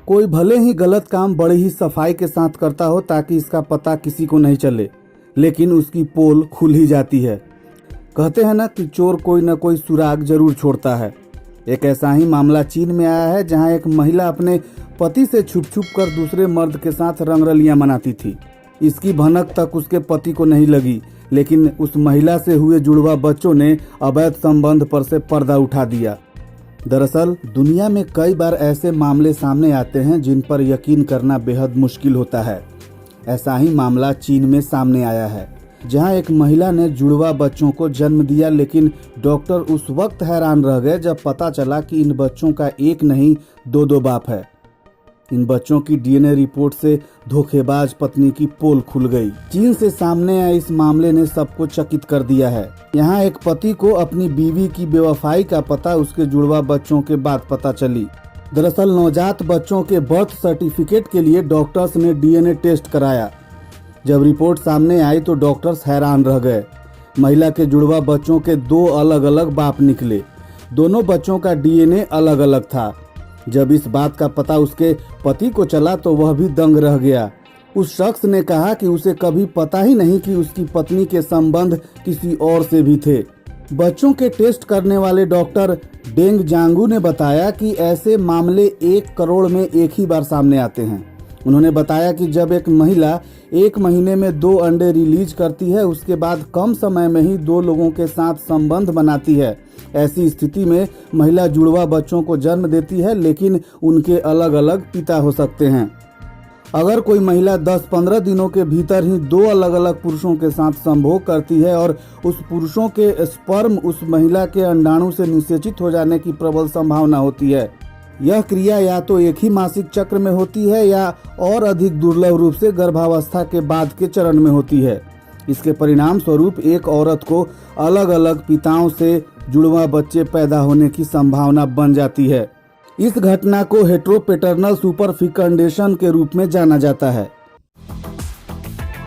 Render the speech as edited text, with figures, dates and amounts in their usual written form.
कोई भले ही गलत काम बड़ी ही सफाई के साथ करता हो ताकि इसका पता किसी को नहीं चले, लेकिन उसकी पोल खुल ही जाती है। कहते हैं ना कि चोर कोई न कोई सुराग जरूर छोड़ता है। एक ऐसा ही मामला चीन में आया है, जहां एक महिला अपने पति से छुप छुप कर दूसरे मर्द के साथ रंगरलियां मनाती थी। इसकी भनक तक उसके पति को नहीं लगी, लेकिन उस महिला से हुए जुड़वा बच्चों ने अवैध संबंध पर से पर्दा उठा दिया। दरअसल दुनिया में कई बार ऐसे मामले सामने आते हैं जिन पर यकीन करना बेहद मुश्किल होता है। ऐसा ही मामला चीन में सामने आया है, जहां एक महिला ने जुड़वा बच्चों को जन्म दिया, लेकिन डॉक्टर उस वक्त हैरान रह गए जब पता चला कि इन बच्चों का एक नहीं दो बाप है। इन बच्चों की डीएनए रिपोर्ट से धोखेबाज पत्नी की पोल खुल गई। चीन से सामने आए इस मामले ने सबको चकित कर दिया है। यहाँ एक पति को अपनी बीवी की बेवफाई का पता उसके जुड़वा बच्चों के बाद पता चली। दरअसल नवजात बच्चों के बर्थ सर्टिफिकेट के लिए डॉक्टर्स ने डीएनए टेस्ट कराया। जब रिपोर्ट सामने आई तो डॉक्टर्स हैरान रह गए। महिला के जुड़वा बच्चों के 2 अलग अलग बाप निकले। दोनों बच्चों का डीएनए अलग अलग था। जब इस बात का पता उसके पति को चला तो वह भी दंग रह गया। उस शख्स ने कहा कि उसे कभी पता ही नहीं कि उसकी पत्नी के संबंध किसी और से भी थे। बच्चों के टेस्ट करने वाले डॉक्टर डेंग जांगू ने बताया कि ऐसे मामले 1 करोड़ में एक ही बार सामने आते हैं। उन्होंने बताया कि जब एक महिला 1 महीने में 2 अंडे रिलीज करती है, उसके बाद कम समय में ही 2 लोगों के साथ संबंध बनाती है। ऐसी स्थिति में महिला जुड़वा बच्चों को जन्म देती है, लेकिन उनके अलग अलग पिता हो सकते हैं। अगर कोई महिला 10-15 दिनों के भीतर ही 2 अलग अलग पुरुषों के साथ संभोग करती है और उस पुरुषों के स्पर्म उस महिला के अंडाणु से निषेचित हो जाने की प्रबल संभावना होती है। यह क्रिया या तो एक ही मासिक चक्र में होती है या और अधिक दुर्लभ रूप से गर्भावस्था के बाद के चरण में होती है। इसके परिणाम स्वरूप एक औरत को अलग अलग पिताओं से जुड़वा बच्चे पैदा होने की संभावना बन जाती है। इस घटना को हेटेरोपैटर्नल सुपरफिकंडेशन के रूप में जाना जाता है।